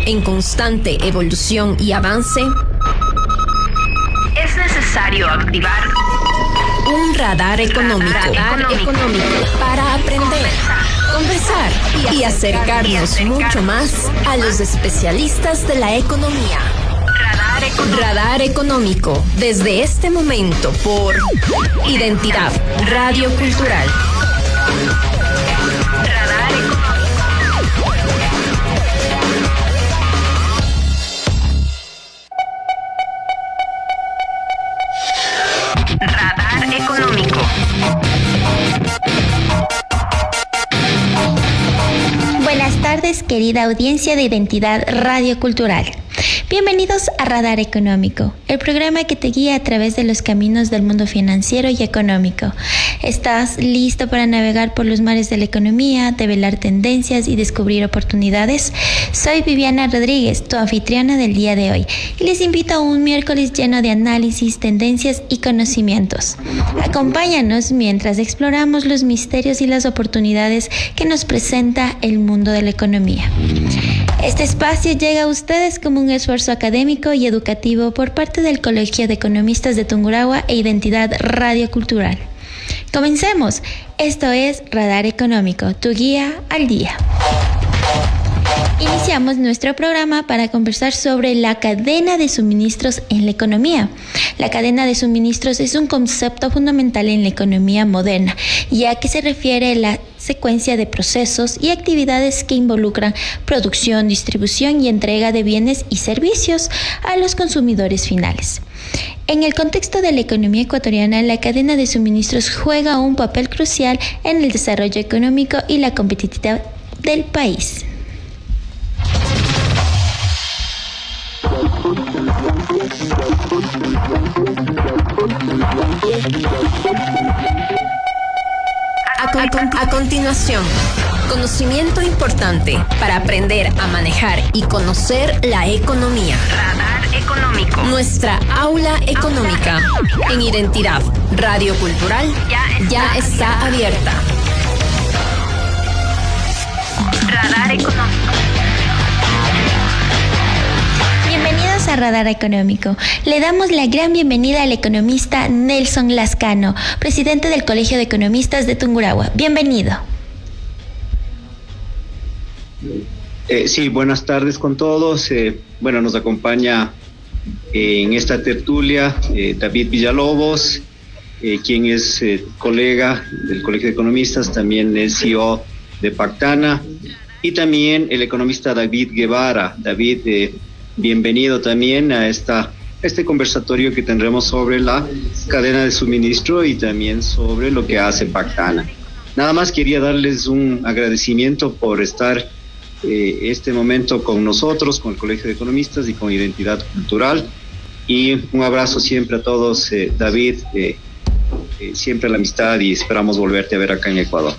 en constante evolución y avance, es necesario activar un radar económico, para aprender, conversar y acercarnos mucho más a los especialistas de la economía. Radar Económico, desde este momento por Identidad Radio Cultural. Radar Económico. Buenas tardes, querida audiencia de Identidad Radio Cultural. Bienvenidos a Radar Económico, el programa que te guía a través de los caminos del mundo financiero y económico. ¿Estás listo para navegar por los mares de la economía, develar tendencias y descubrir oportunidades? Soy Viviana Rodríguez, tu anfitriona del día de hoy, y les invito a un miércoles lleno de análisis, tendencias y conocimientos. Acompáñanos mientras exploramos los misterios y las oportunidades que nos presenta el mundo de la economía. Este espacio llega a ustedes como un esfuerzo académico y educativo por parte del Colegio de Economistas de Tungurahua e Identidad Radio Cultural. Comencemos. Esto es Radar Económico, tu guía al día. Iniciamos nuestro programa para conversar sobre la cadena de suministros en la economía. La cadena de suministros es un concepto fundamental en la economía moderna, ya que se refiere a la secuencia de procesos y actividades que involucran producción, distribución y entrega de bienes y servicios a los consumidores finales. En el contexto de la economía ecuatoriana, la cadena de suministros juega un papel crucial en el desarrollo económico y la competitividad del país. A continuación, conocimiento importante para aprender a manejar y conocer la economía. Radar Económico. Nuestra aula económica en Identidad Radio Cultural ya está abierta. Radar Económico. Bienvenidos a Radar Económico. Le damos la gran bienvenida al economista Nelson Lascano, presidente del Colegio de Economistas de Tungurahua. Bienvenido. Sí, buenas tardes con todos. Nos acompaña en esta tertulia David Villalobos, quien es colega del Colegio de Economistas, también es CEO de Pactana, y también el economista David Guevara. David, bienvenido también a este conversatorio que tendremos sobre la cadena de suministro y también sobre lo que hace Pactana. Nada más quería darles un agradecimiento por estar este momento con nosotros, con el Colegio de Economistas y con Identidad Cultural, y un abrazo siempre a todos. David, siempre la amistad, y esperamos volverte a ver acá en Ecuador.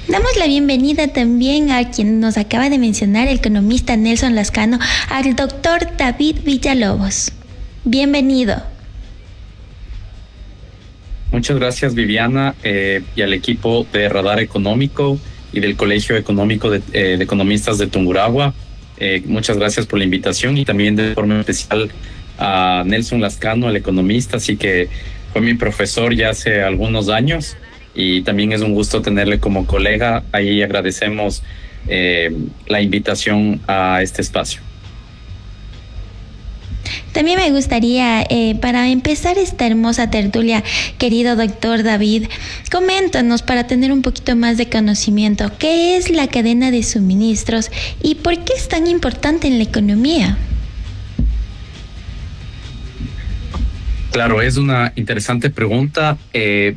Damos la bienvenida también a quien nos acaba de mencionar, el economista Nelson Lascano, al doctor David Villalobos. Bienvenido. Muchas gracias, Viviana, y al equipo de Radar Económico y del Colegio Económico de Economistas de Tungurahua. Muchas gracias por la invitación, y también de forma especial a Nelson Lascano, el economista, así que fue mi profesor ya hace algunos años, y también es un gusto tenerle como colega. Ahí agradecemos la invitación a este espacio. También me gustaría, para empezar esta hermosa tertulia, querido doctor David, coméntanos para tener un poquito más de conocimiento, ¿qué es la cadena de suministros y por qué es tan importante en la economía? Claro, es una interesante pregunta.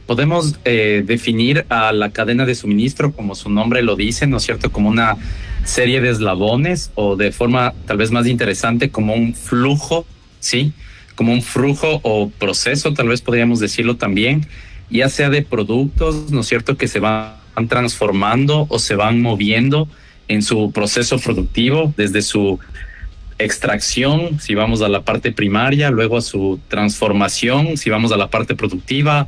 Podemos definir a la cadena de suministro, como su nombre lo dice, ¿no es cierto?, como una serie de eslabones, o de forma tal vez más interesante, como un flujo, ¿sí? Como un flujo o proceso, tal vez podríamos decirlo también, ya sea de productos, ¿no es cierto?, que se van transformando o se van moviendo en su proceso productivo, desde su extracción, si vamos a la parte primaria, luego a su transformación, si vamos a la parte productiva,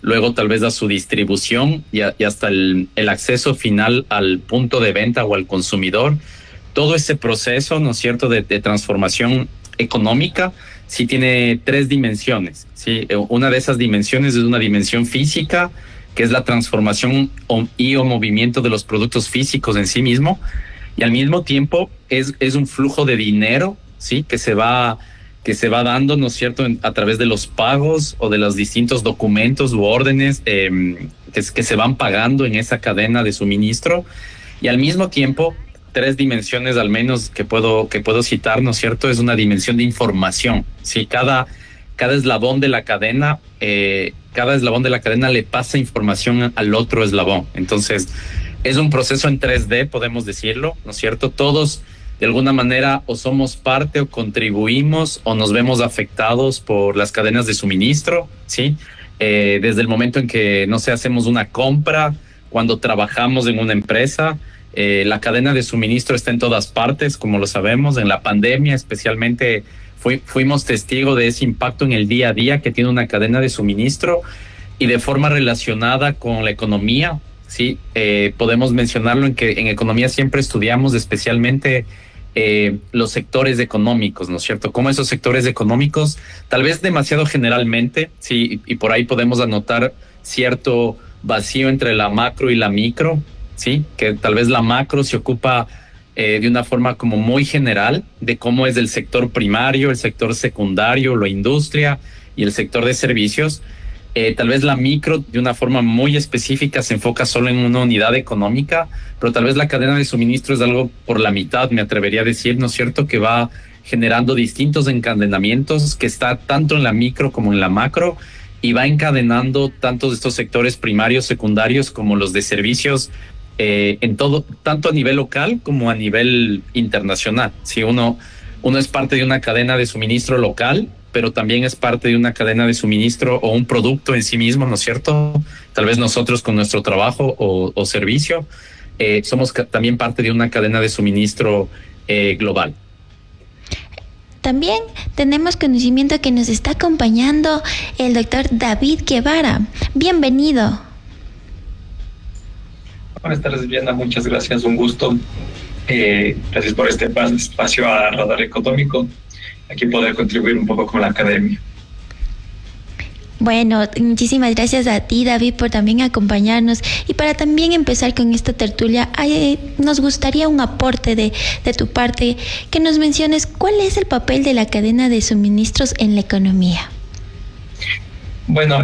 luego tal vez a su distribución y hasta el acceso final al punto de venta o al consumidor. Todo ese proceso, ¿no es cierto?, de transformación económica, sí tiene 3 dimensiones, ¿sí? Una de esas dimensiones es una dimensión física, que es la transformación o movimiento de los productos físicos en sí mismo, y al mismo tiempo es un flujo de dinero, ¿sí?, que se va dando, ¿no es cierto?, a través de los pagos o de los distintos documentos u órdenes que se van pagando en esa cadena de suministro. Y al mismo tiempo, 3 dimensiones al menos que puedo citar, ¿no es cierto?, es una dimensión de información, ¿sí? Cada eslabón de la cadena, le pasa información al otro eslabón. Entonces, es un proceso en 3D, podemos decirlo, ¿no es cierto? Todos, de alguna manera, o somos parte o contribuimos o nos vemos afectados por las cadenas de suministro, ¿sí? Desde el momento en que, no sé, hacemos una compra, cuando trabajamos en una empresa, la cadena de suministro está en todas partes, como lo sabemos. En la pandemia especialmente fuimos testigos de ese impacto en el día a día que tiene una cadena de suministro, y de forma relacionada con la economía, ¿sí? Podemos mencionarlo en que en economía siempre estudiamos especialmente los sectores económicos, ¿no es cierto? Cómo esos sectores económicos, tal vez demasiado generalmente, sí, y por ahí podemos anotar cierto vacío entre la macro y la micro, sí, que tal vez la macro se ocupa de una forma como muy general de cómo es el sector primario, el sector secundario, la industria y el sector de servicios. Tal vez la micro de una forma muy específica se enfoca solo en una unidad económica, pero tal vez la cadena de suministro es algo por la mitad, me atrevería a decir, ¿no es cierto?, que va generando distintos encadenamientos, que está tanto en la micro como en la macro, y va encadenando tanto de estos sectores primarios, secundarios, como los de servicios, en todo, tanto a nivel local como a nivel internacional. Si uno es parte de una cadena de suministro local, pero también es parte de una cadena de suministro o un producto en sí mismo, ¿no es cierto? Tal vez nosotros con nuestro trabajo o servicio somos también parte de una cadena de suministro global. También tenemos conocimiento que nos está acompañando el doctor David Guevara. Bienvenido. Buenas tardes, Diana. Muchas gracias. Un gusto. Gracias por este espacio a Radar Económico. Aquí poder contribuir un poco con la academia. Bueno, muchísimas gracias a ti, David, por también acompañarnos. Y para también empezar con esta tertulia, nos gustaría un aporte de tu parte, que nos menciones cuál es el papel de la cadena de suministros en la economía. Bueno,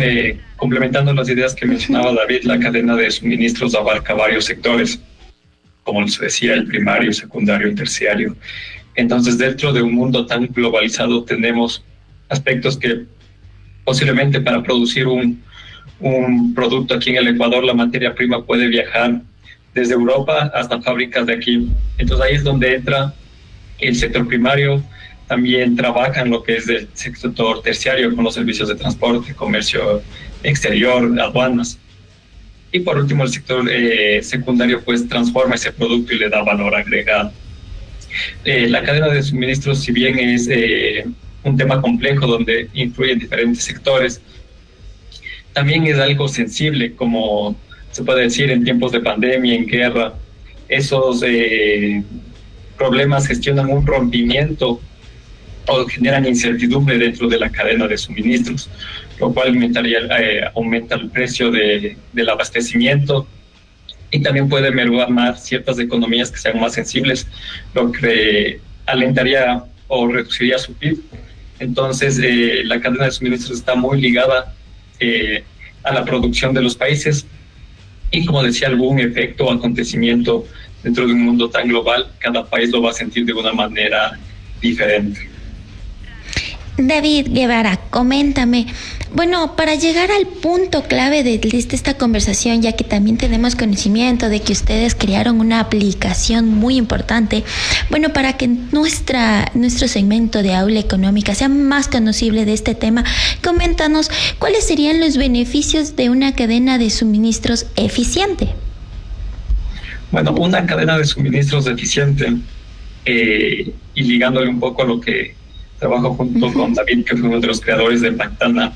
complementando las ideas que mencionaba David, la cadena de suministros abarca varios sectores, como se decía, el primario, el secundario, el terciario. Entonces, dentro de un mundo tan globalizado, tenemos aspectos que posiblemente para producir un producto aquí en el Ecuador, la materia prima puede viajar desde Europa hasta fábricas de aquí. Entonces, ahí es donde entra el sector primario. También trabaja en lo que es el sector terciario con los servicios de transporte, comercio exterior, aduanas. Y por último, el sector secundario pues transforma ese producto y le da valor agregado. La cadena de suministros, si bien es un tema complejo donde influyen diferentes sectores, también es algo sensible, como se puede decir en tiempos de pandemia, en guerra. Esos problemas gestionan un rompimiento o generan incertidumbre dentro de la cadena de suministros, lo cual aumenta el precio del abastecimiento y también puede mermar ciertas economías que sean más sensibles, lo que alentaría o reduciría su PIB. Entonces, la cadena de suministros está muy ligada a la producción de los países y, como decía, algún efecto o acontecimiento dentro de un mundo tan global, cada país lo va a sentir de una manera diferente. David Guevara, coméntame, bueno, para llegar al punto clave de esta conversación, ya que también tenemos conocimiento de que ustedes crearon una aplicación muy importante, bueno, para que nuestro segmento de Aula Económica sea más conocible de este tema, coméntanos cuáles serían los beneficios de una cadena de suministros eficiente. Bueno, una cadena de suministros eficiente, y ligándole un poco a lo que trabajo junto con David, que fue uno de los creadores de Pactana,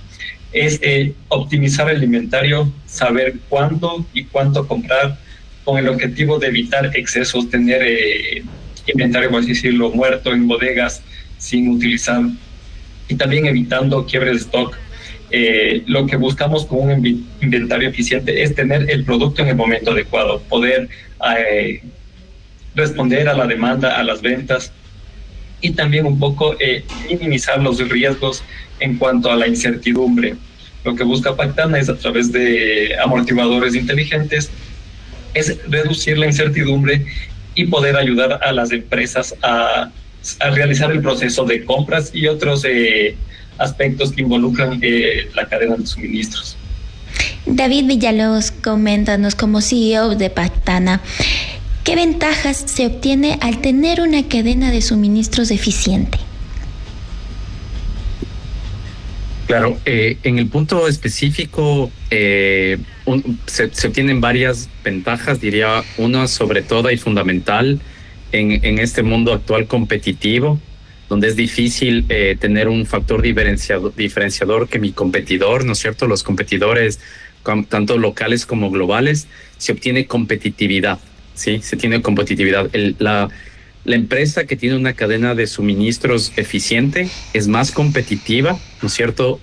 es optimizar el inventario, saber cuándo y cuánto comprar, con el objetivo de evitar excesos, tener inventario, por así decirlo, muerto en bodegas sin utilizar, y también evitando quiebres de stock. Lo que buscamos con un inventario eficiente es tener el producto en el momento adecuado, poder responder a la demanda, a las ventas, y también un poco minimizar los riesgos en cuanto a la incertidumbre. Lo que busca Pactana es, a través de amortiguadores inteligentes, es reducir la incertidumbre y poder ayudar a las empresas a realizar el proceso de compras y otros aspectos que involucran la cadena de suministros. David Villalobos, coméntanos, como CEO de Pactana, ¿qué ventajas se obtiene al tener una cadena de suministros eficiente? Claro, en el punto específico se obtienen varias ventajas, diría una sobre todo y fundamental en este mundo actual competitivo, donde es difícil tener un factor diferenciador que mi competidor, ¿no es cierto? Los competidores, tanto locales como globales, se obtiene competitividad, ¿sí? Se tiene competitividad. La empresa que tiene una cadena de suministros eficiente es más competitiva, ¿no es cierto?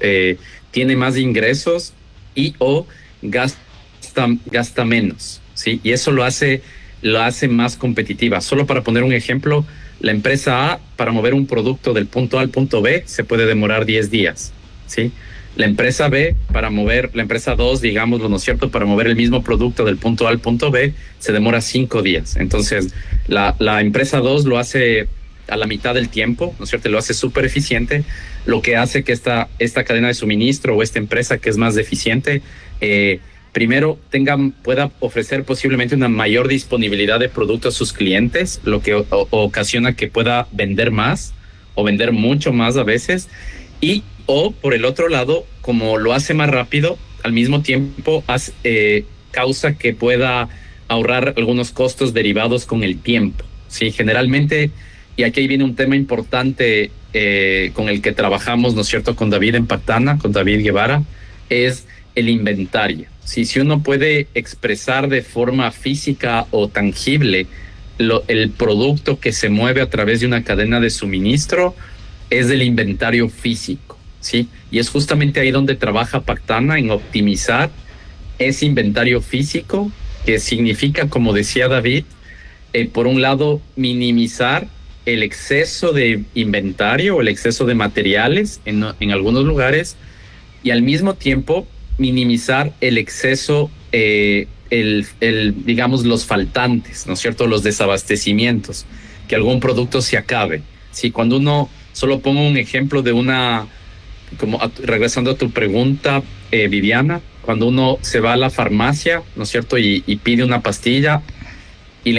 Tiene más ingresos y o gasta menos, ¿sí? Y eso lo hace más competitiva. Solo para poner un ejemplo, la empresa A, para mover un producto del punto A al punto B, se puede demorar 10 días, ¿sí? La empresa B, la empresa 2, digámoslo, ¿no es cierto?, para mover el mismo producto del punto A al punto B, se demora 5 días. Entonces, la empresa 2 lo hace a la mitad del tiempo, ¿no es cierto?, lo hace súper eficiente, lo que hace que esta cadena de suministro o esta empresa que es más eficiente, primero pueda ofrecer posiblemente una mayor disponibilidad de productos a sus clientes, lo que ocasiona que pueda vender más o vender mucho más a veces, o por el otro lado, como lo hace más rápido, al mismo tiempo causa que pueda ahorrar algunos costos derivados con el tiempo, ¿sí? Generalmente, y aquí viene un tema importante con el que trabajamos, ¿no es cierto?, con David en Pactana, con David Guevara, es el inventario. Si uno puede expresar de forma física o tangible el producto que se mueve a través de una cadena de suministro, es el inventario físico, ¿sí? Y es justamente ahí donde trabaja Pactana, en optimizar ese inventario físico, que significa, como decía David, por un lado, minimizar el exceso de inventario o el exceso de materiales en algunos lugares, y al mismo tiempo minimizar el exceso, digamos, los faltantes, ¿no es cierto?, los desabastecimientos, que algún producto se acabe. Sí, cuando uno, solo pongo un ejemplo de regresando a tu pregunta, Viviana, cuando uno se va a la farmacia, ¿no es cierto?, y pide una pastilla y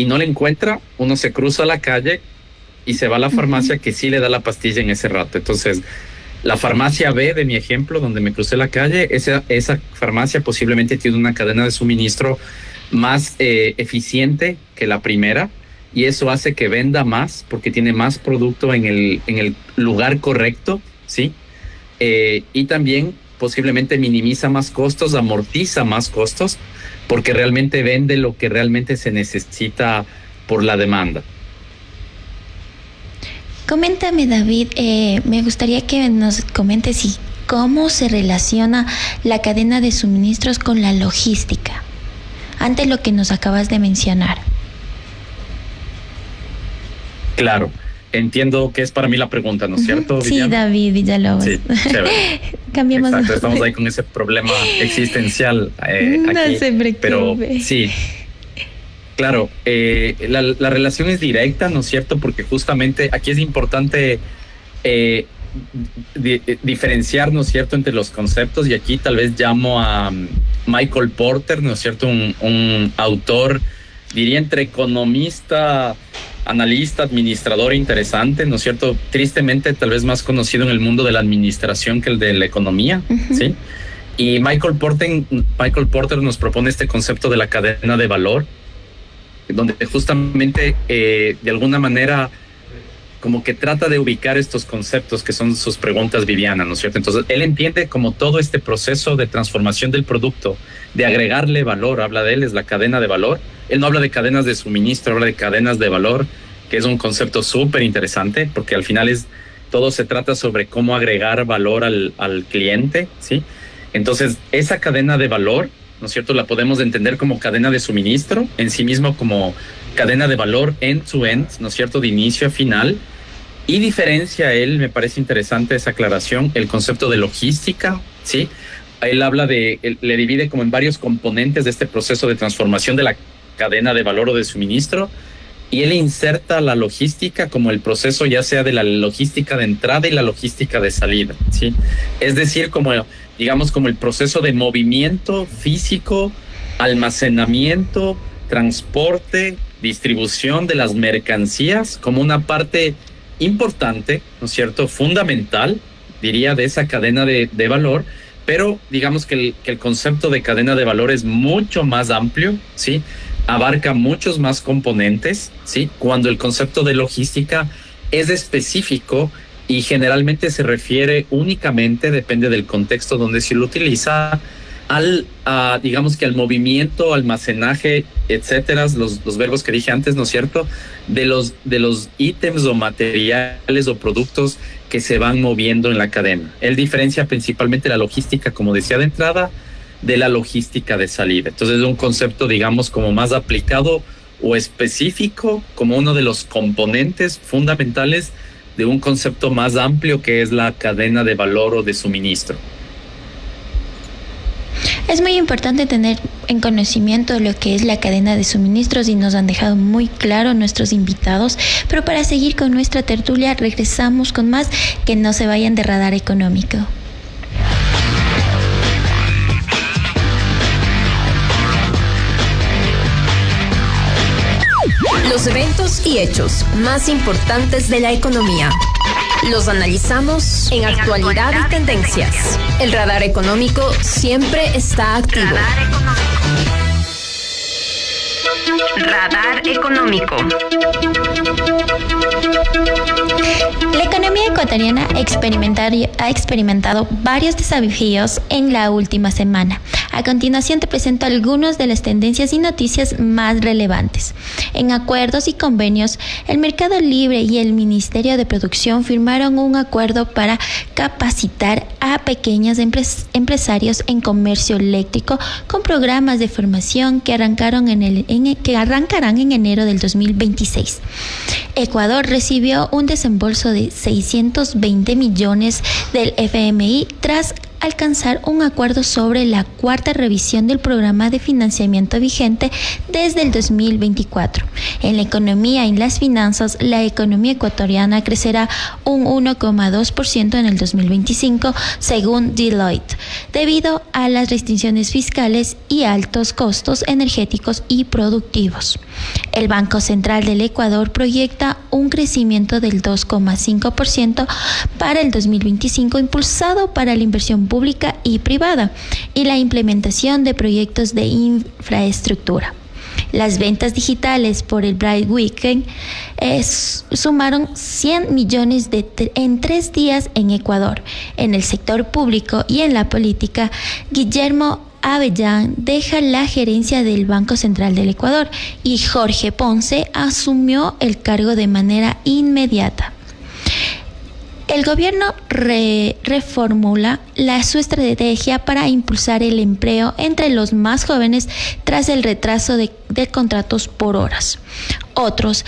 no la encuentra, uno se cruza a la calle y se va a la farmacia que sí le da la pastilla en ese rato. Entonces, la farmacia B de mi ejemplo, donde me crucé la calle, esa farmacia posiblemente tiene una cadena de suministro más eficiente que la primera, y eso hace que venda más porque tiene más producto en el lugar correcto, ¿sí? Y también posiblemente minimiza más costos, amortiza más costos, porque realmente vende lo que realmente se necesita por la demanda. Coméntame, David, me gustaría que nos comentes cómo se relaciona la cadena de suministros con la logística, ante lo que nos acabas de mencionar. Claro, entiendo que es para mí la pregunta, ¿no es cierto, Sí, Viviana? David Villalobos. Sí, chévere. Cambiamos. Exacto, estamos ahí con ese problema existencial No aquí, se preocupe. pero sí. Claro, la relación es directa, ¿no es cierto? Porque justamente aquí es importante diferenciar, ¿no es cierto?, entre los conceptos, y aquí tal vez llamo a Michael Porter, ¿no es cierto?, un autor, diría, entre economista, analista, administrador interesante, ¿no es cierto?, tristemente tal vez más conocido en el mundo de la administración que el de la economía, ¿sí? Y Michael Porter nos propone este concepto de la cadena de valor, donde justamente de alguna manera como que trata de ubicar estos conceptos que son sus preguntas, Viviana, ¿no es cierto? Entonces, él entiende como todo este proceso de transformación del producto, de agregarle valor, habla de él, es la cadena de valor. Él no habla de cadenas de suministro, habla de cadenas de valor, que es un concepto súper interesante, porque al final todo se trata sobre cómo agregar valor al cliente, ¿sí? Entonces, esa cadena de valor, ¿no es cierto?, la podemos entender como cadena de suministro, en sí mismo como cadena de valor end-to-end, ¿no es cierto?, de inicio a final. Y diferencia él, me parece interesante esa aclaración, el concepto de logística, ¿sí? Él le divide como en varios componentes de este proceso de transformación de la cadena de valor o de suministro, y él inserta la logística como el proceso ya sea de la logística de entrada y la logística de salida, ¿sí? Es decir, como el proceso de movimiento físico, almacenamiento, transporte, distribución de las mercancías como una parte importante, ¿no es cierto?, fundamental, diría, de esa cadena de valor, pero digamos que el concepto de cadena de valor es mucho más amplio, ¿sí? Abarca muchos más componentes, ¿sí? Cuando el concepto de logística es específico y generalmente se refiere únicamente, depende del contexto donde se lo utiliza, al movimiento, almacenaje, etcétera, los verbos que dije antes, ¿no es cierto?, de los ítems o materiales o productos que se van moviendo en la cadena. Él diferencia principalmente la logística, como decía de entrada, de la logística de salida. Entonces es un concepto, digamos, como más aplicado o específico, como uno de los componentes fundamentales de un concepto más amplio que es la cadena de valor o de suministro. Es muy importante tener en conocimiento lo que es la cadena de suministros y nos han dejado muy claro nuestros invitados, pero para seguir con nuestra tertulia regresamos con más, que no se vayan de Radar Económico. Los eventos y hechos más importantes de la economía. Los analizamos en actualidad y tendencias. El Radar Económico siempre está activo. Radar Económico. La economía ecuatoriana ha experimentado varios desafíos en la última semana. A continuación te presento algunas de las tendencias y noticias más relevantes. En acuerdos y convenios, el Mercado Libre y el Ministerio de Producción firmaron un acuerdo para capacitar a pequeños empresarios en comercio eléctrico con programas de formación que arrancarán en enero del 2026. Ecuador recibió un desembolso de 620 millones del FMI tras alcanzar un acuerdo sobre la cuarta revisión del programa de financiamiento vigente desde el 2024. En la economía y las finanzas, la economía ecuatoriana crecerá un 1,2% en el 2025, según Deloitte, debido a las restricciones fiscales y altos costos energéticos y productivos. El Banco Central del Ecuador proyecta un crecimiento del 2,5% para el 2025, impulsado para la inversión pública y privada y la implementación de proyectos de infraestructura. Las ventas digitales por el Bright Weekend sumaron 100 millones en 3 días en Ecuador. En el sector público y en la política, Guillermo Avellán deja la gerencia del Banco Central del Ecuador y Jorge Ponce asumió el cargo de manera inmediata. El gobierno reformula su estrategia para impulsar el empleo entre los más jóvenes tras el retraso de contratos por horas. Otros,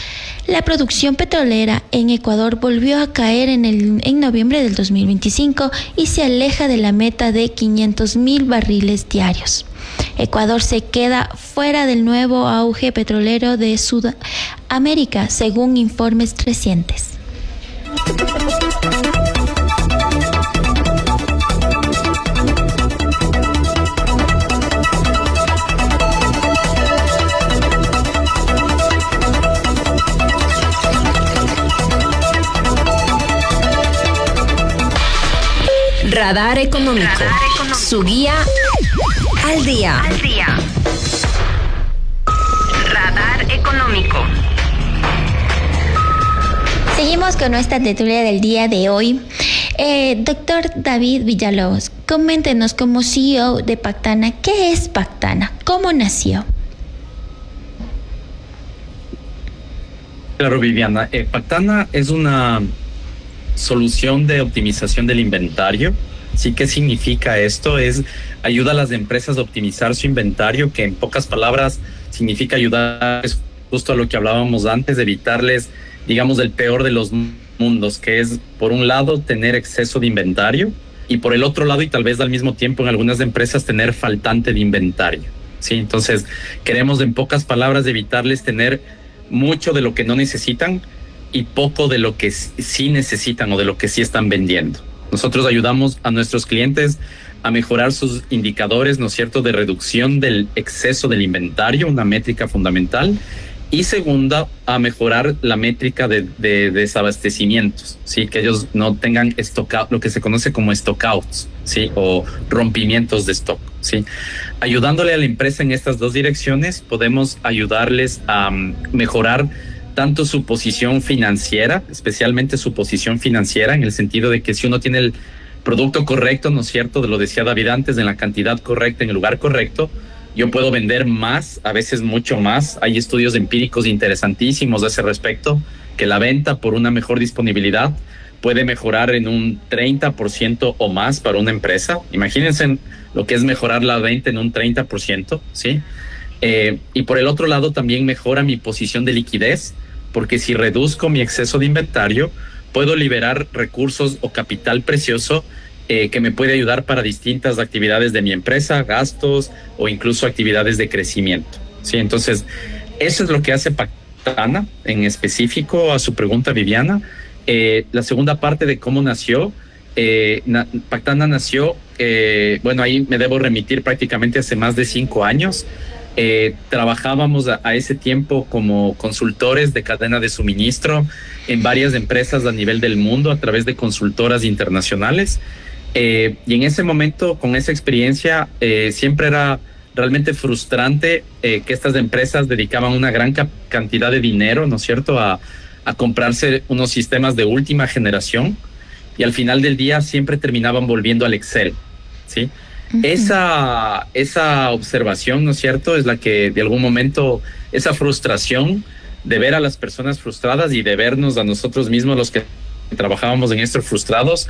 la producción petrolera en Ecuador volvió a caer en noviembre del 2025 y se aleja de la meta de 500,000 barriles diarios. Ecuador se queda fuera del nuevo auge petrolero de Sudamérica, según informes recientes. Radar Económico. Su guía al día. Radar Económico. Seguimos con nuestra tertulia del día de hoy. Doctor David Villalobos, coméntenos como CEO de Pactana, ¿qué es Pactana? ¿Cómo nació? Claro, Viviana. Pactana es una solución de optimización del inventario. ¿Sí? ¿Qué significa esto? Ayuda a las empresas a optimizar su inventario, que en pocas palabras significa ayudar justo a lo que hablábamos antes, de evitarles, digamos, el peor de los mundos, que es, por un lado, tener exceso de inventario, y por el otro lado, y tal vez al mismo tiempo en algunas empresas, tener faltante de inventario. ¿Sí? Entonces, queremos, en pocas palabras, evitarles tener mucho de lo que no necesitan y poco de lo que sí necesitan o de lo que sí están vendiendo. Nosotros ayudamos a nuestros clientes a mejorar sus indicadores, ¿no es cierto?, de reducción del exceso del inventario, una métrica fundamental. Y segunda, a mejorar la métrica de desabastecimientos, ¿sí? Que ellos no tengan lo que se conoce como stockouts, ¿sí? O rompimientos de stock, ¿sí? Ayudándole a la empresa en estas dos direcciones, podemos ayudarles a mejorar tanto su posición financiera, especialmente su posición financiera, en el sentido de que si uno tiene el producto correcto, ¿no es cierto?, lo decía David antes, en la cantidad correcta, en el lugar correcto, yo puedo vender más, a veces mucho más. Hay estudios empíricos interesantísimos a ese respecto, que la venta por una mejor disponibilidad puede mejorar en un 30% o más para una empresa. Imagínense lo que es mejorar la venta en un 30%, ¿sí? Y por el otro lado también mejora mi posición de liquidez, porque si reduzco mi exceso de inventario, puedo liberar recursos o capital precioso que me puede ayudar para distintas actividades de mi empresa, gastos o incluso actividades de crecimiento. ¿Sí? Entonces, eso es lo que hace Pactana en específico a su pregunta, Viviana. La segunda parte de cómo nació, Pactana nació, bueno, ahí me debo remitir prácticamente hace más de 5 años. Trabajábamos a ese tiempo como consultores de cadena de suministro en varias empresas a nivel del mundo a través de consultoras internacionales. Y en ese momento, con esa experiencia, siempre era realmente frustrante que estas empresas dedicaban una gran cantidad de dinero, ¿no es cierto?, a comprarse unos sistemas de última generación, y al final del día siempre terminaban volviendo al Excel, ¿sí? Uh-huh. Esa observación, ¿no es cierto?, es la que de algún momento, esa frustración de ver a las personas frustradas y de vernos a nosotros mismos, los que trabajábamos en esto, frustrados,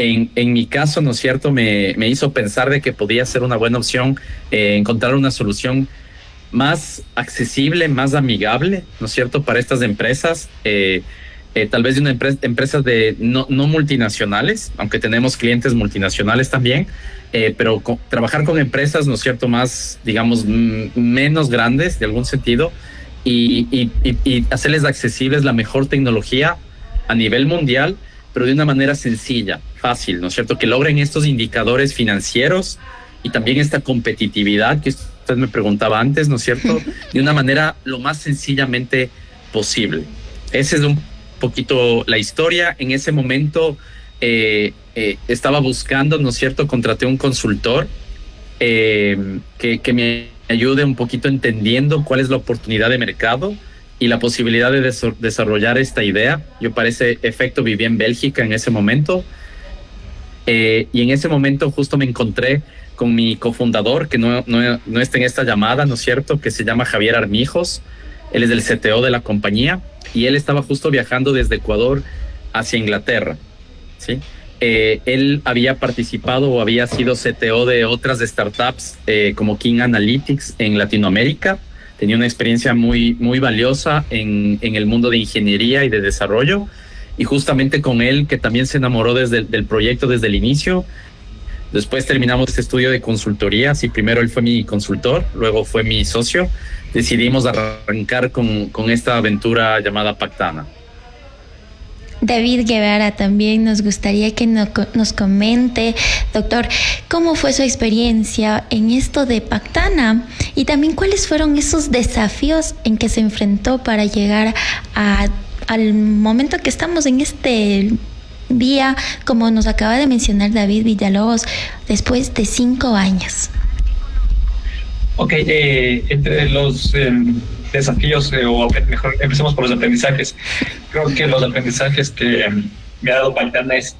en mi caso, ¿no es cierto?, me hizo pensar de que podía ser una buena opción encontrar una solución más accesible, más amigable, ¿no es cierto?, para estas empresas, tal vez de una empresas de no multinacionales, aunque tenemos clientes multinacionales también, pero trabajar con empresas, ¿no es cierto?, más, digamos, menos grandes de algún sentido, y hacerles accesibles la mejor tecnología a nivel mundial, pero de una manera sencilla, fácil, ¿no es cierto?, que logren estos indicadores financieros y también esta competitividad que usted me preguntaba antes, ¿no es cierto?, de una manera lo más sencillamente posible. Esa es un poquito la historia. En ese momento estaba buscando, ¿no es cierto?, contraté un consultor que me ayude un poquito entendiendo cuál es la oportunidad de mercado y la posibilidad de desarrollar esta idea. Yo para ese efecto vivía en Bélgica en ese momento, y en ese momento justo me encontré con mi cofundador, que no está en esta llamada, ¿no es cierto?, que se llama Javier Armijos. Él es el CTO de la compañía, y él estaba justo viajando desde Ecuador hacia Inglaterra, ¿sí? Él había participado o había sido CTO de otras startups como King Analytics en Latinoamérica. Tenía una experiencia muy, muy valiosa en el mundo de ingeniería y de desarrollo, y justamente con él, que también se enamoró del proyecto desde el inicio. Después terminamos este estudio de consultoría. Sí, primero él fue mi consultor, luego fue mi socio. Decidimos arrancar con esta aventura llamada Pactana. David Guevara, también nos gustaría que nos comente, doctor, cómo fue su experiencia en esto de Pactana, y también cuáles fueron esos desafíos en que se enfrentó para llegar al momento que estamos en este día, como nos acaba de mencionar David Villalobos, después de 5 años. Ok, entre los desafíos, o mejor empecemos por los aprendizajes. Creo que los aprendizajes que me ha dado Pactana es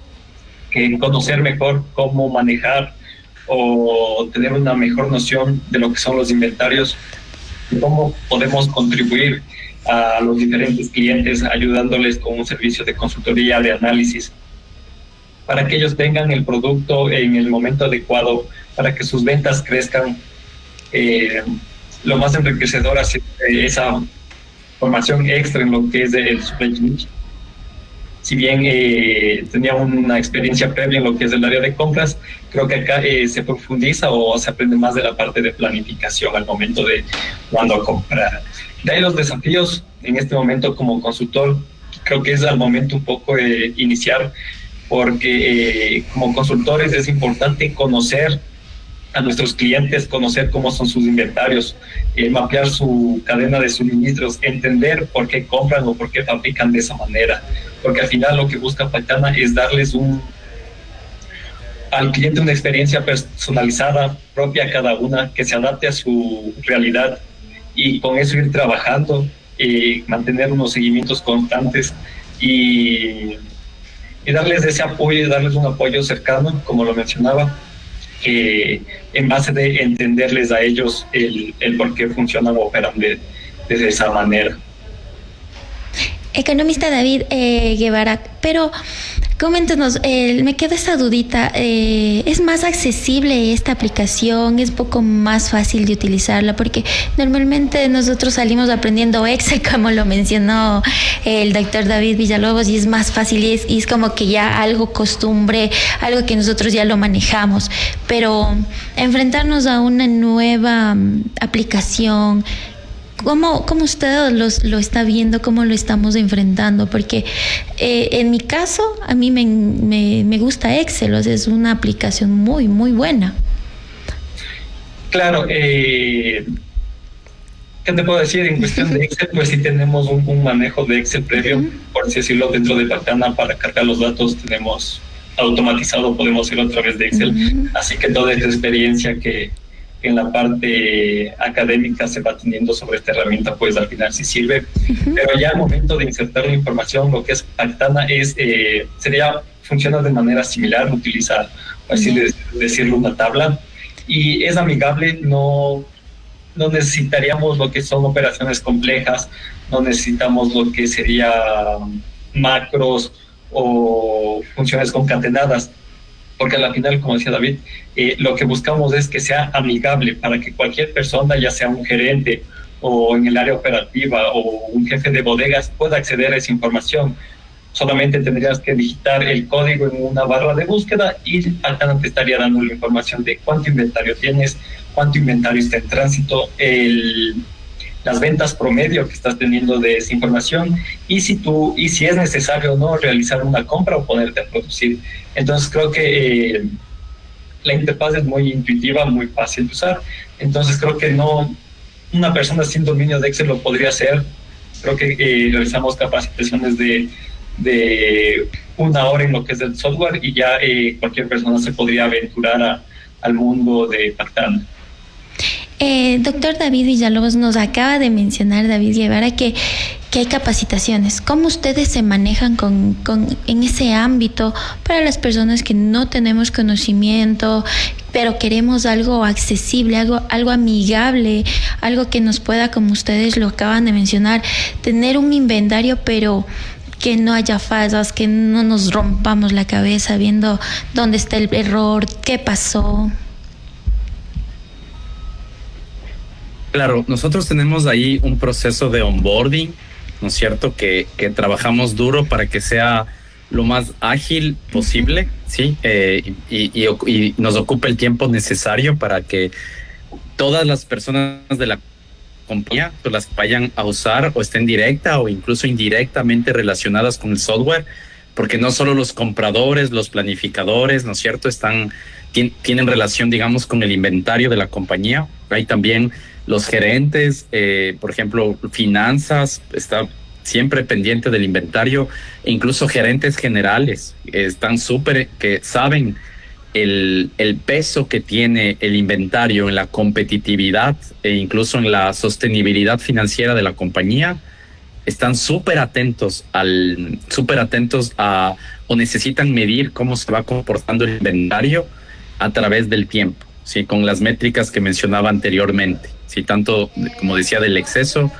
que conocer mejor cómo manejar o tener una mejor noción de lo que son los inventarios, y cómo podemos contribuir a los diferentes clientes ayudándoles con un servicio de consultoría, de análisis, para que ellos tengan el producto en el momento adecuado, para que sus ventas crezcan. Lo más enriquecedor es esa formación extra en lo que es el supply chain. Si bien tenía una experiencia previa en lo que es el área de compras, creo que acá se profundiza o se aprende más de la parte de planificación al momento de cuándo comprar. De ahí los desafíos en este momento como consultor, creo que es al momento un poco de iniciar, porque como consultores es importante conocer a nuestros clientes, conocer cómo son sus inventarios, mapear su cadena de suministros, entender por qué compran o por qué fabrican de esa manera, porque al final lo que busca Pactana es darles al cliente una experiencia personalizada, propia a cada una, que se adapte a su realidad, y con eso ir trabajando, mantener unos seguimientos constantes y darles ese apoyo, y darles un apoyo cercano, como lo mencionaba, en base de entenderles a ellos el por qué funcionan o operan de esa manera. Economista David Guevara, pero coméntenos, me queda esa dudita, ¿es más accesible esta aplicación? ¿Es un poco más fácil de utilizarla? Porque normalmente nosotros salimos aprendiendo Excel, como lo mencionó el doctor David Villalobos, y es más fácil y es como que ya algo costumbre, algo que nosotros ya lo manejamos, pero enfrentarnos a una nueva aplicación, ¿cómo usted lo está viendo? ¿Cómo lo estamos enfrentando? Porque en mi caso, a mí me gusta Excel, o sea, es una aplicación muy, muy buena. Claro, ¿qué te puedo decir? En cuestión de Excel, pues sí tenemos un manejo de Excel previo, por así decirlo, dentro de Pactana. Para cargar los datos tenemos automatizado, podemos hacerlo a través de Excel, así que toda esta experiencia que en la parte académica se va teniendo sobre esta herramienta, pues al final sí sirve. Pero ya al momento de insertar la información, lo que es Pactana funciona de manera similar, utiliza, así decirlo, una tabla, y es amigable. No necesitaríamos lo que son operaciones complejas, no necesitamos lo que sería macros o funciones concatenadas, porque al final, como decía David, lo que buscamos es que sea amigable para que cualquier persona, ya sea un gerente o en el área operativa o un jefe de bodegas, pueda acceder a esa información. Solamente tendrías que digitar el código en una barra de búsqueda y Pactana te estaría dando la información de cuánto inventario tienes, cuánto inventario está en tránsito, las ventas promedio que estás teniendo de esa información, y si es necesario o no realizar una compra o ponerte a producir. Entonces creo que la interfaz es muy intuitiva, muy fácil de usar. Entonces creo que una persona sin dominio de Excel lo podría hacer. Creo que realizamos capacitaciones de 1 hora en lo que es el software, y ya cualquier persona se podría aventurar al mundo de Pactana. Doctor David Villalobos, nos acaba de mencionar David Guevara que hay capacitaciones. ¿Cómo ustedes se manejan en ese ámbito para las personas que no tenemos conocimiento, pero queremos algo accesible, algo amigable, algo que nos pueda, como ustedes lo acaban de mencionar, tener un inventario, pero que no haya fallas, que no nos rompamos la cabeza viendo dónde está el error, qué pasó? Claro, nosotros tenemos ahí un proceso de onboarding, ¿no es cierto? Que trabajamos duro para que sea lo más ágil posible, ¿sí? Y nos ocupe el tiempo necesario para que todas las personas de la compañía pues las vayan a usar o estén directa o incluso indirectamente relacionadas con el software, porque no solo los compradores, los planificadores, ¿no es cierto?, tienen relación, digamos, con el inventario de la compañía. Hay también los gerentes, por ejemplo, finanzas, está siempre pendiente del inventario, e incluso gerentes generales están que saben el peso que tiene el inventario en la competitividad e incluso en la sostenibilidad financiera de la compañía, están súper atentos a o necesitan medir cómo se va comportando el inventario a través del tiempo, ¿sí? Con las métricas que mencionaba anteriormente, ¿sí? Tanto, como decía, del exceso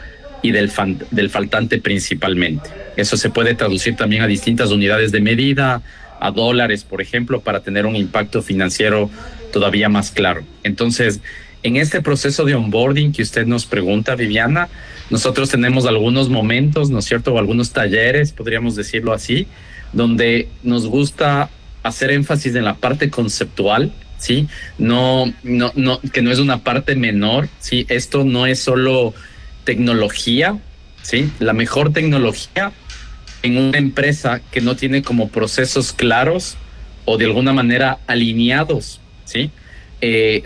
y del faltante principalmente. Eso se puede traducir también a distintas unidades de medida, a dólares, por ejemplo, para tener un impacto financiero todavía más claro. Entonces, en este proceso de onboarding que usted nos pregunta, Viviana, nosotros tenemos algunos momentos, ¿no es cierto?, o algunos talleres, podríamos decirlo así, donde nos gusta hacer énfasis en la parte conceptual, ¿sí? Que no es una parte menor, ¿sí? Esto no es solo tecnología, ¿sí? La mejor tecnología en una empresa que no tiene como procesos claros o de alguna manera alineados, ¿sí?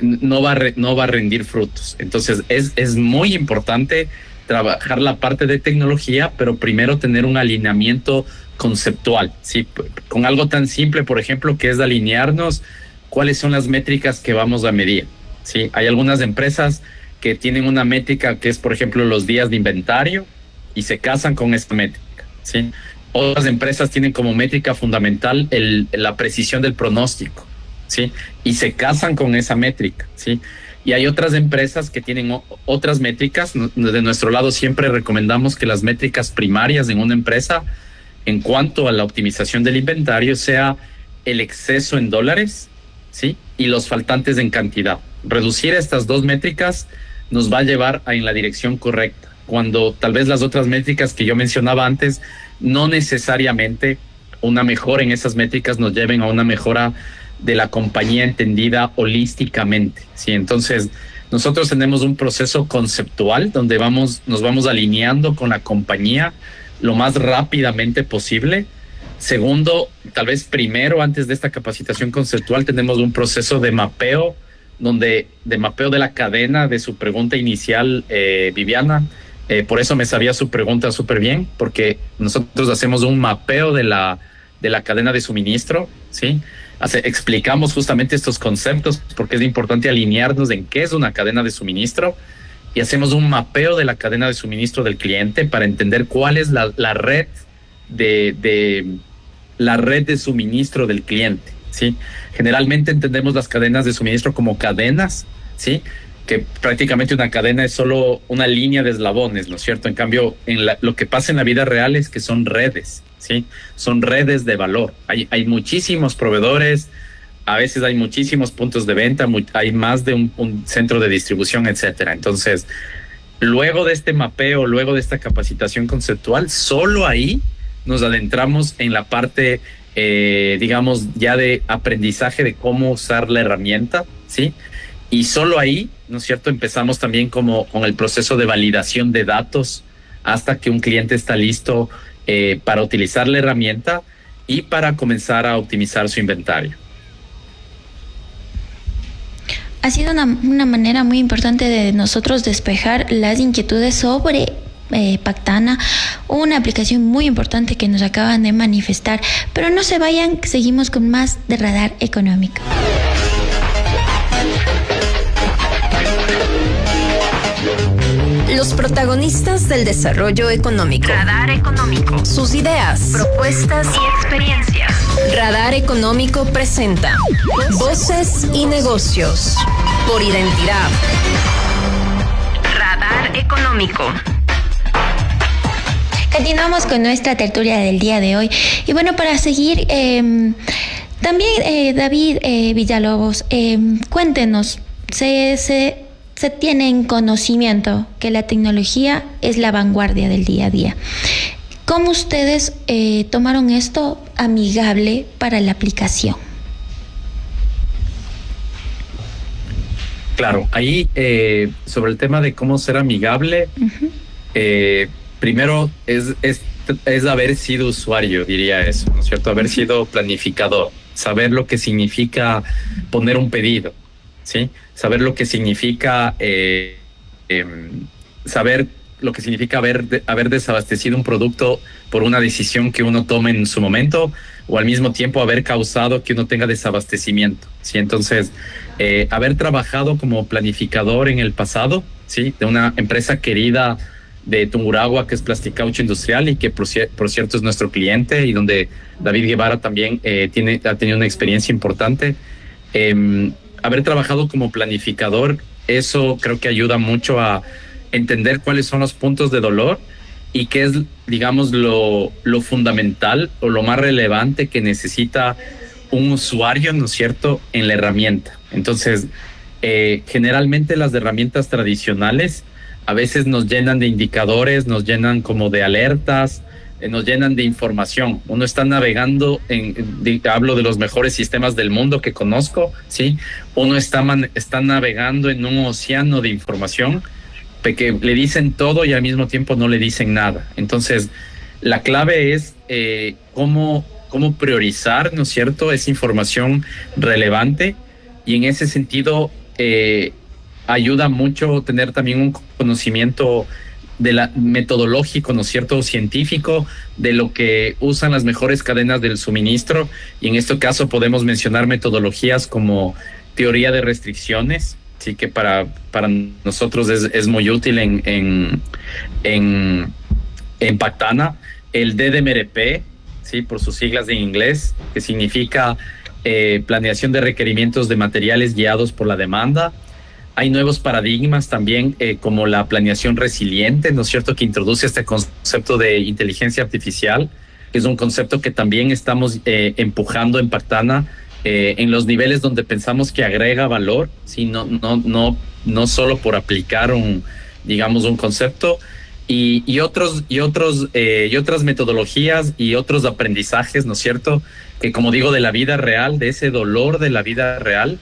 No va a rendir frutos. Entonces es muy importante trabajar la parte de tecnología, pero primero tener un alineamiento conceptual, ¿sí? Con algo tan simple, por ejemplo, que es alinearnos cuáles son las métricas que vamos a medir, ¿sí? Hay algunas empresas que tienen una métrica que es, por ejemplo, los días de inventario y se casan con esta métrica, ¿sí? Otras empresas tienen como métrica fundamental la precisión del pronóstico, ¿sí? Y se casan con esa métrica, ¿sí? Y hay otras empresas que tienen otras métricas. De nuestro lado siempre recomendamos que las métricas primarias en una empresa en cuanto a la optimización del inventario sea el exceso en dólares, ¿sí? Y los faltantes en cantidad. Reducir estas dos métricas nos va a llevar en la dirección correcta, cuando tal vez las otras métricas que yo mencionaba antes no necesariamente una mejora en esas métricas nos lleven a una mejora de la compañía entendida holísticamente, ¿sí? Entonces, nosotros tenemos un proceso conceptual donde nos vamos alineando con la compañía lo más rápidamente posible. Segundo, tal vez primero, antes de esta capacitación conceptual, tenemos un proceso de mapeo, de la cadena de su pregunta inicial, Viviana. Por eso me sabía su pregunta súper bien, porque nosotros hacemos un mapeo de la cadena de suministro, ¿sí? Explicamos justamente estos conceptos porque es importante alinearnos en qué es una cadena de suministro y hacemos un mapeo de la cadena de suministro del cliente para entender cuál es la red de suministro del cliente, ¿sí? Generalmente entendemos las cadenas de suministro como cadenas, ¿sí? Que prácticamente una cadena es solo una línea de eslabones, ¿no es cierto? En cambio, lo que pasa en la vida real es que son redes, ¿sí? Son redes de valor. Hay muchísimos proveedores, a veces hay muchísimos puntos de venta, hay más de un centro de distribución, etcétera. Entonces, luego de este mapeo, luego de esta capacitación conceptual, solo ahí nos adentramos en la parte, digamos, ya de aprendizaje de cómo usar la herramienta, ¿sí? Y solo ahí, ¿no es cierto?, empezamos también como con el proceso de validación de datos hasta que un cliente está listo para utilizar la herramienta y para comenzar a optimizar su inventario. Ha sido una manera muy importante de nosotros despejar las inquietudes sobre Pactana, una aplicación muy importante que nos acaban de manifestar. Pero no se vayan, seguimos con más de Radar Económico. Los protagonistas del desarrollo económico. Radar Económico. Sus ideas, Propuestas y experiencias. Radar Económico presenta Voces y Negocios por Identidad. Radar Económico. Continuamos con nuestra tertulia del día de hoy. Y bueno, para seguir, también David Villalobos, cuéntenos, se tiene en conocimiento que la tecnología es la vanguardia del día a día. ¿Cómo ustedes tomaron esto amigable para la aplicación? Claro, ahí sobre el tema de cómo ser amigable, primero es haber sido usuario, diría eso, ¿no es cierto? Haber sido planificador, saber lo que significa poner un pedido, ¿sí? Saber lo que significa saber lo que significa haber desabastecido un producto por una decisión que uno tome en su momento, o al mismo tiempo haber causado que uno tenga desabastecimiento, ¿sí? Entonces, haber trabajado como planificador en el pasado, ¿sí? De una empresa querida de Tungurahua, que es Plasticaucho Industrial y que por cierto es nuestro cliente, y donde David Guevara también ha tenido una experiencia importante. Haber trabajado como planificador, eso creo que ayuda mucho a entender cuáles son los puntos de dolor y qué es, digamos, lo fundamental o lo más relevante que necesita un usuario, ¿no es cierto?, en la herramienta. Entonces, generalmente las herramientas tradicionales a veces nos llenan de indicadores, nos llenan como de alertas, nos llenan de información. Uno está navegando hablo de los mejores sistemas del mundo que conozco, ¿sí? Uno está navegando en un océano de información que le dicen todo y al mismo tiempo no le dicen nada. Entonces, la clave es cómo priorizar, ¿no es cierto?, esa información relevante, y en ese sentido ayuda mucho tener también un conocimiento metodológico, ¿no es cierto?, científico, de lo que usan las mejores cadenas del suministro, y en este caso podemos mencionar metodologías como teoría de restricciones, sí, que para nosotros es muy útil en Pactana, el DDMRP, sí, por sus siglas en inglés, que significa planeación de requerimientos de materiales guiados por la demanda. Hay nuevos paradigmas también, como la planeación resiliente, ¿no es cierto?, que introduce este concepto de inteligencia artificial, que es un concepto que también estamos empujando en Pactana, en los niveles donde pensamos que agrega valor, ¿sí? No solo por aplicar un concepto, y otras metodologías y otros aprendizajes, ¿no es cierto?, que, como digo, de la vida real, de ese dolor de la vida real,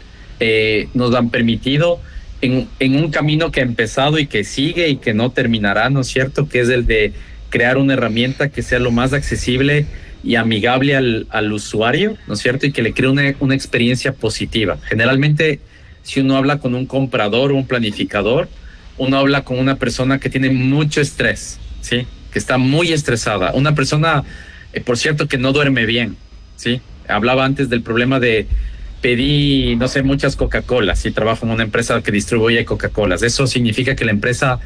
nos han permitido en un camino que ha empezado y que sigue y que no terminará, ¿no es cierto?, que es el de crear una herramienta que sea lo más accesible y amigable al usuario, ¿no es cierto?, y que le cree una experiencia positiva. Generalmente, si uno habla con un comprador o un planificador, uno habla con una persona que tiene mucho estrés, ¿sí?, que está muy estresada. Una persona, por cierto, que no duerme bien, ¿sí? Hablaba antes del problema de pedí, no sé, muchas Coca-Colas, y trabajo en una empresa que distribuye Coca-Colas. Eso significa que la empresa,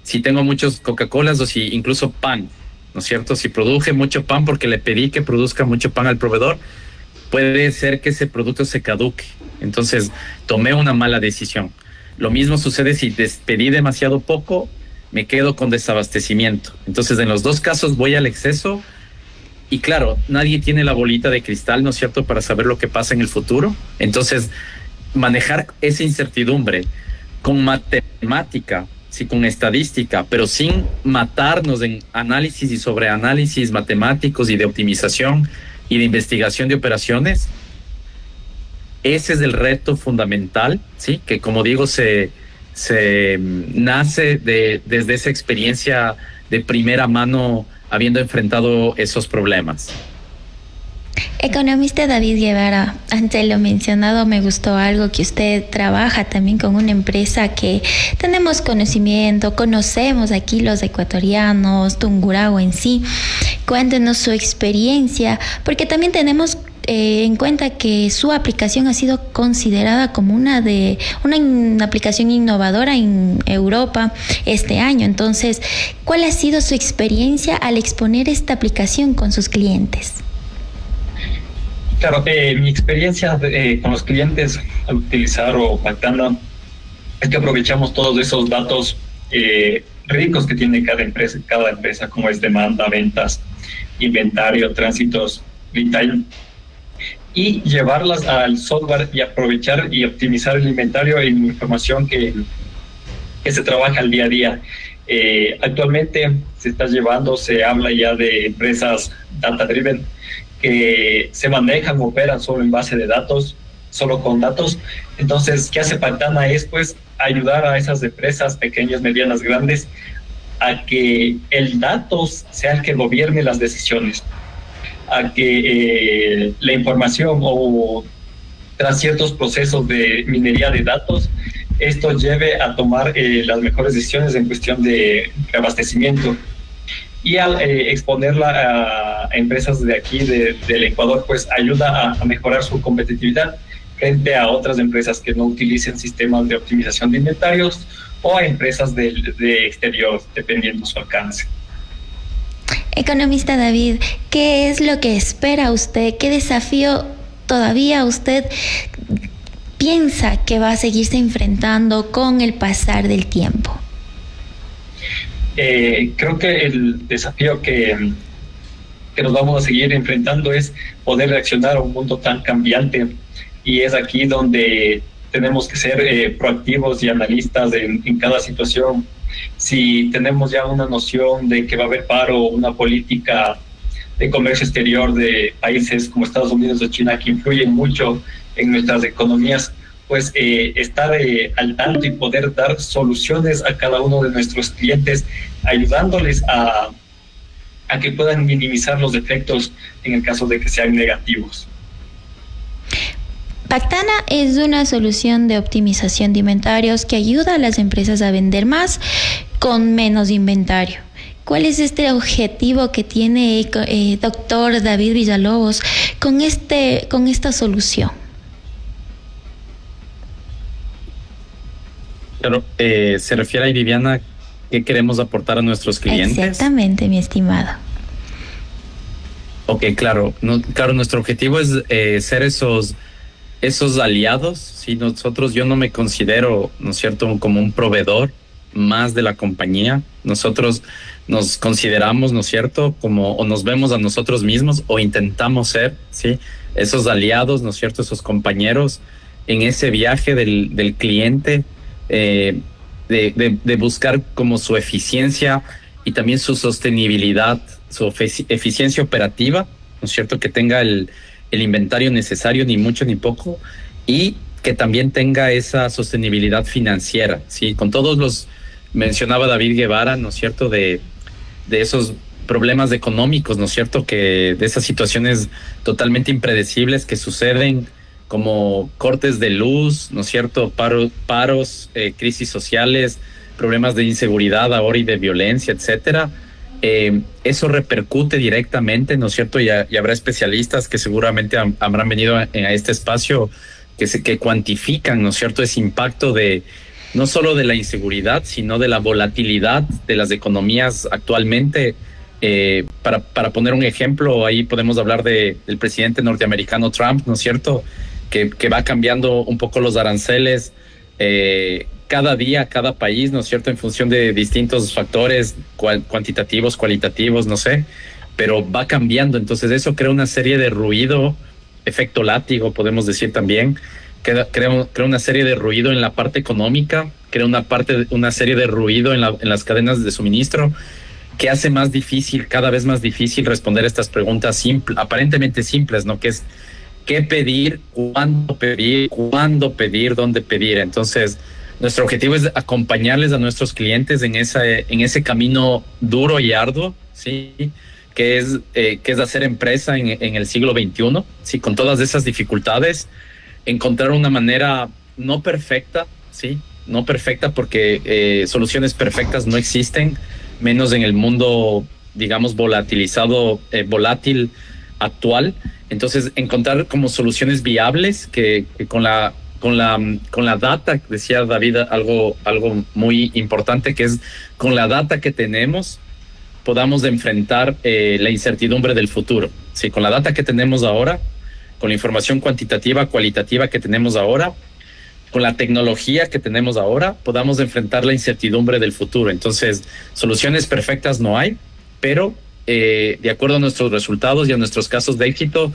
si tengo muchos Coca-Colas, o si incluso pan, ¿no es cierto?, si produje mucho pan porque le pedí que produzca mucho pan al proveedor, puede ser que ese producto se caduque. Entonces, tomé una mala decisión. Lo mismo sucede si pedí demasiado poco, me quedo con desabastecimiento. Entonces, en los dos casos voy al exceso. Y claro, nadie tiene la bolita de cristal, ¿no es cierto?, para saber lo que pasa en el futuro. Entonces, manejar esa incertidumbre con matemática, sí, con estadística, pero sin matarnos en análisis y sobreanálisis matemáticos y de optimización y de investigación de operaciones, ese es el reto fundamental, sí, que, como digo, se nace desde esa experiencia de primera mano, habiendo enfrentado esos problemas. Economista David Guevara, ante lo mencionado me gustó algo, que usted trabaja también con una empresa que tenemos conocimiento, conocemos aquí los ecuatorianos, Tungurahua en sí. Cuéntenos su experiencia, porque también tenemos en cuenta que su aplicación ha sido considerada como una aplicación innovadora en Europa este año. Entonces, ¿cuál ha sido su experiencia al exponer esta aplicación con sus clientes? Claro, mi experiencia con los clientes al utilizar Pactana es que aprovechamos todos esos datos ricos que tiene cada empresa, como es demanda, ventas, inventario, tránsitos, retail, y llevarlas al software y aprovechar y optimizar el inventario en información que se trabaja al día a día. Actualmente se habla ya de empresas data-driven que se manejan, operan solo en base de datos, solo con datos. Entonces, ¿qué hace Pactana? Es pues ayudar a esas empresas pequeñas, medianas, grandes, a que el datos sea el que gobierne las decisiones, a que la información o tras ciertos procesos de minería de datos esto lleve a tomar las mejores decisiones en cuestión de reabastecimiento. Y al exponerla a empresas de aquí, del Ecuador, pues ayuda a mejorar su competitividad frente a otras empresas que no utilicen sistemas de optimización de inventarios o a empresas de exterior, dependiendo su alcance. Economista David, ¿qué es lo que espera usted? ¿Qué desafío todavía usted piensa que va a seguirse enfrentando con el pasar del tiempo? Creo que el desafío que nos vamos a seguir enfrentando es poder reaccionar a un mundo tan cambiante, y es aquí donde tenemos que ser proactivos y analistas en cada situación. Si tenemos ya una noción de que va a haber paro, una política de comercio exterior de países como Estados Unidos o China que influyen mucho en nuestras economías, pues estar al tanto y poder dar soluciones a cada uno de nuestros clientes, ayudándoles a que puedan minimizar los efectos en el caso de que sean negativos. Pactana es una solución de optimización de inventarios que ayuda a las empresas a vender más con menos inventario. ¿Cuál es este objetivo que tiene doctor David Villalobos con esta solución? Claro, se refiere a Viviana, ¿qué queremos aportar a nuestros clientes? Exactamente, mi estimado. Ok, claro, nuestro objetivo es ser esos aliados. ¿Sí? Yo no me considero, ¿no es cierto?, como un proveedor más de la compañía. Nosotros nos consideramos, ¿no es cierto?, o nos vemos a nosotros mismos, o intentamos ser, ¿sí?, esos aliados, ¿no es cierto?, esos compañeros en ese viaje del cliente, de buscar como su eficiencia y también su sostenibilidad, su eficiencia operativa, ¿no es cierto?, que tenga el inventario necesario, ni mucho ni poco, y que también tenga esa sostenibilidad financiera, ¿sí? Con todos los, mencionaba David Guevara, ¿no es cierto?, de esos problemas económicos, ¿no es cierto?, que de esas situaciones totalmente impredecibles que suceden, como cortes de luz, ¿no es cierto?, paros, crisis sociales, problemas de inseguridad ahora y de violencia, etcétera. Eso repercute directamente, ¿no es cierto?, y habrá especialistas que seguramente habrán venido a este espacio que cuantifican, ¿no es cierto?, ese impacto de no solo de la inseguridad, sino de la volatilidad de las economías actualmente. Para poner un ejemplo, ahí podemos hablar del presidente norteamericano Trump, ¿no es cierto?, que va cambiando un poco los aranceles cada día, cada país, ¿no es cierto?, en función de distintos factores cuantitativos, cualitativos, no sé, pero va cambiando. Entonces eso crea una serie de ruido, efecto látigo, podemos decir también, crea una serie de ruido en la parte económica, crea una serie de ruido en las cadenas de suministro, que hace más difícil, cada vez más difícil responder estas preguntas aparentemente simples, ¿no?, que es qué pedir, cuándo pedir, dónde pedir. Entonces, nuestro objetivo es acompañarles a nuestros clientes en ese camino duro y arduo, ¿sí?, que es hacer empresa en el siglo XXI, ¿sí?, con todas esas dificultades, encontrar una manera no perfecta, ¿sí?, no perfecta, porque soluciones perfectas no existen, menos en el mundo, digamos, volátil actual. Entonces, encontrar como soluciones viables que con la data, decía David algo muy importante, que es con la data que tenemos podamos enfrentar la incertidumbre del futuro. Sí, con la data que tenemos ahora, con la información cuantitativa, cualitativa que tenemos ahora, con la tecnología que tenemos ahora, podamos enfrentar la incertidumbre del futuro. Entonces, soluciones perfectas no hay, pero de acuerdo a nuestros resultados y a nuestros casos de éxito,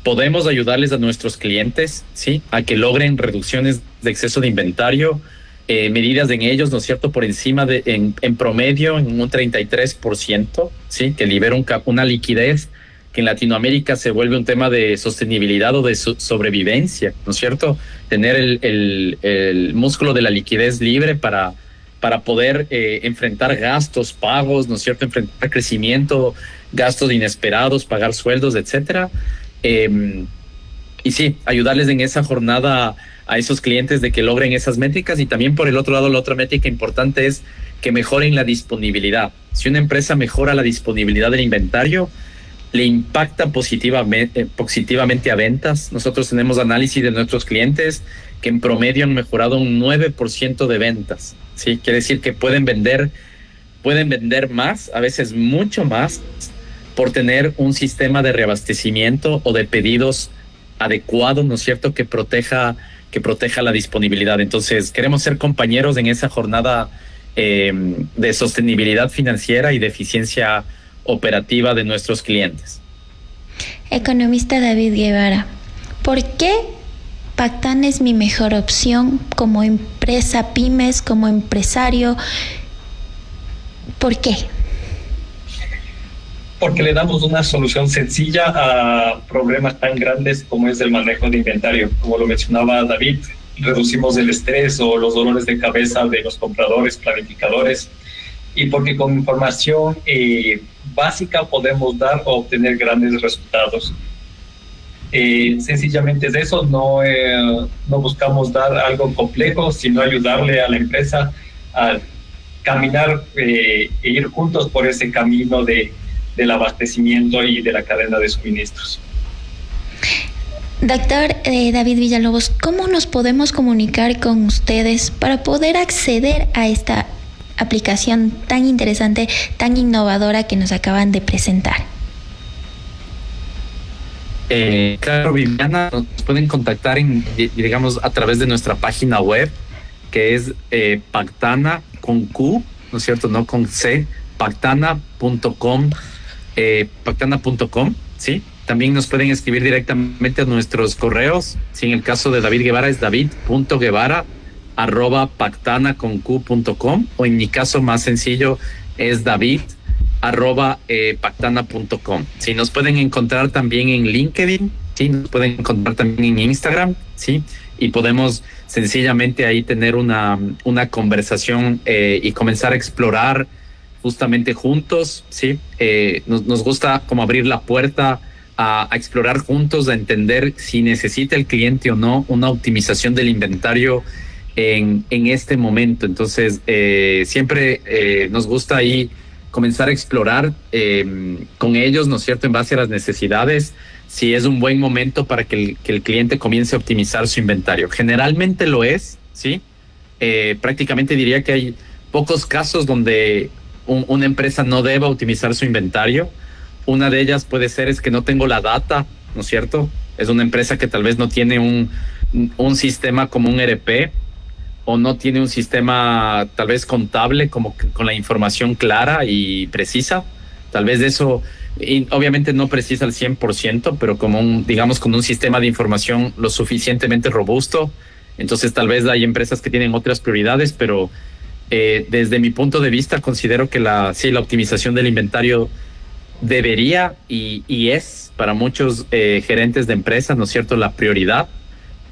podemos ayudarles a nuestros clientes, ¿sí?, a que logren reducciones de exceso de inventario, medidas en ellos, ¿no es cierto?, por encima en promedio en un 33%, ¿sí?, que libera una liquidez que en Latinoamérica se vuelve un tema de sostenibilidad o de sobrevivencia, ¿no es cierto?, tener el músculo de la liquidez libre para poder enfrentar gastos, pagos, ¿no es cierto?, enfrentar crecimiento, gastos inesperados, pagar sueldos, etcétera. sí, ayudarles en esa jornada a esos clientes de que logren esas métricas. Y también por el otro lado, la otra métrica importante es que mejoren la disponibilidad. Si una empresa mejora la disponibilidad del inventario, le impacta positivamente a ventas. Nosotros tenemos análisis de nuestros clientes que en promedio han mejorado un 9% de ventas. ¿Sí? Quiere decir que pueden vender más, a veces mucho más, por tener un sistema de reabastecimiento o de pedidos adecuado, ¿no es cierto?, que proteja la disponibilidad. Entonces, queremos ser compañeros en esa jornada de sostenibilidad financiera y de eficiencia operativa de nuestros clientes. Economista David Guevara, ¿por qué Pactana es mi mejor opción como empresa pymes, como empresario? ¿Por qué? Porque le damos una solución sencilla a problemas tan grandes como es el manejo de inventario. Como lo mencionaba David, reducimos el estrés o los dolores de cabeza de los compradores, planificadores, y porque con información básica podemos dar o obtener grandes resultados. Sencillamente es eso, no buscamos dar algo complejo, sino ayudarle a la empresa a caminar e ir juntos por ese camino del abastecimiento y de la cadena de suministros. Doctor David Villalobos, ¿cómo nos podemos comunicar con ustedes para poder acceder a esta aplicación tan interesante, tan innovadora que nos acaban de presentar? Claro, Viviana, nos pueden contactar digamos, a través de nuestra página web, que es Pactana con Q, ¿no es cierto? No con C, pactana.com, pactana.com, ¿sí? También nos pueden escribir directamente a nuestros correos. Si en el caso de David Guevara es david.guevara@pactanaconq.com, o en mi caso más sencillo es david@pactana.com. Sí, nos pueden encontrar también en LinkedIn, sí, nos pueden encontrar también en Instagram, sí, y podemos sencillamente ahí tener una conversación y comenzar a explorar justamente juntos, sí. Nos gusta como abrir la puerta a explorar juntos, a entender si necesita el cliente o no una optimización del inventario en este momento. Entonces, siempre nos gusta ahí comenzar a explorar con ellos, ¿no es cierto?, en base a las necesidades, si es un buen momento para que el cliente comience a optimizar su inventario. Generalmente lo es, ¿sí? Prácticamente diría que hay pocos casos donde una empresa no deba optimizar su inventario. Una de ellas puede ser es que no tengo la data, ¿no es cierto? Es una empresa que tal vez no tiene un sistema como un ERP, o no tiene un sistema tal vez contable como con la información clara y precisa. Tal vez eso, y obviamente no precisa al 100%, pero como digamos con un sistema de información lo suficientemente robusto. Entonces tal vez hay empresas que tienen otras prioridades, pero desde mi punto de vista considero que la optimización del inventario debería y es para muchos gerentes de empresas, ¿no es cierto?, la prioridad.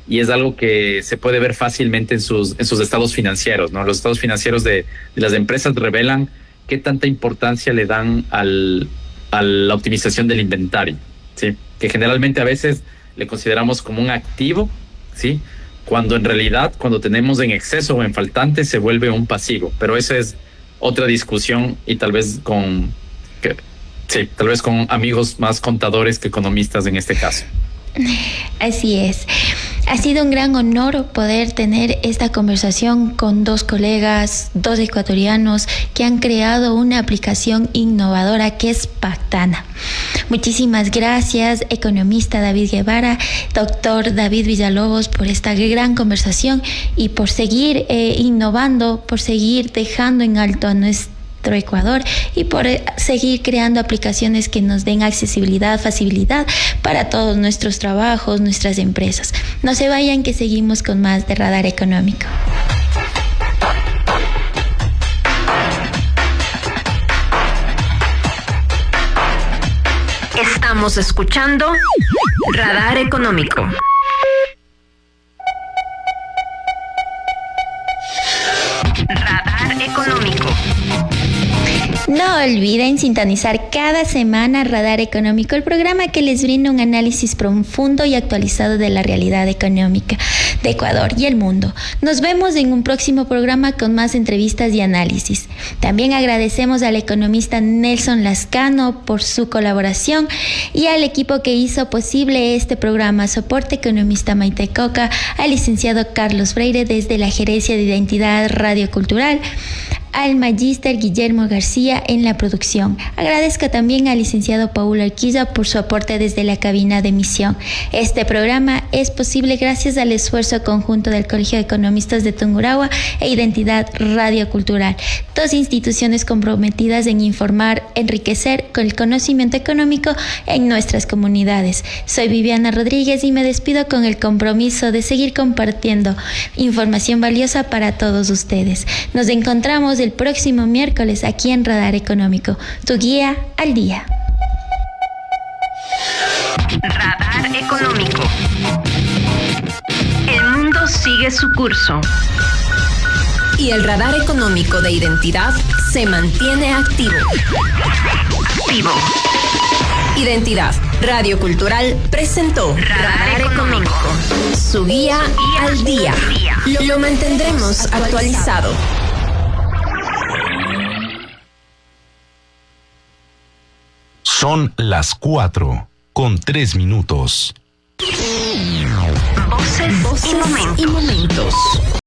Y es algo que se puede ver fácilmente en sus estados financieros, ¿no? Los estados financieros de las empresas revelan qué tanta importancia le dan a la optimización del inventario, ¿sí? Que generalmente a veces le consideramos como un activo, ¿sí? Cuando en realidad, cuando tenemos en exceso o en faltante, se vuelve un pasivo. Pero esa es otra discusión, y tal vez con amigos más contadores que economistas en este caso. Así es. Ha sido un gran honor poder tener esta conversación con dos colegas, dos ecuatorianos que han creado una aplicación innovadora que es Pactana. Muchísimas gracias, economista David Guevara, doctor David Villalobos, por esta gran conversación y por seguir innovando, por seguir dejando en alto a nuestro Ecuador y por seguir creando aplicaciones que nos den accesibilidad, facilidad para todos nuestros trabajos, nuestras empresas. No se vayan, que seguimos con más de Radar Económico. Estamos escuchando Radar Económico. Radar Económico. No olviden sintonizar cada semana Radar Económico, el programa que les brinda un análisis profundo y actualizado de la realidad económica de Ecuador y el mundo. Nos vemos en un próximo programa con más entrevistas y análisis. También agradecemos al economista Nelson Lascano por su colaboración y al equipo que hizo posible este programa. Soporte economista Maite Coca, al licenciado Carlos Freire desde la Gerencia de Identidad Radiocultural, al magíster Guillermo García en la producción. Agradezco también al licenciado Paulo Arquiza por su aporte desde la cabina de emisión. Este programa es posible gracias al esfuerzo conjunto del Colegio de Economistas de Tungurahua e Identidad Radiocultural, dos instituciones comprometidas en informar, enriquecer con el conocimiento económico en nuestras comunidades. Soy Viviana Rodríguez y me despido con el compromiso de seguir compartiendo información valiosa para todos ustedes. Nos encontramos el próximo miércoles aquí en Radar Económico, tu guía al día. Radar Económico. El mundo sigue su curso. Y el radar económico de identidad se mantiene activo. Identidad Radio Cultural presentó Radar Económico. Su guía al día. Lo mantendremos actualizado. Son las 4:03. Voces y momentos.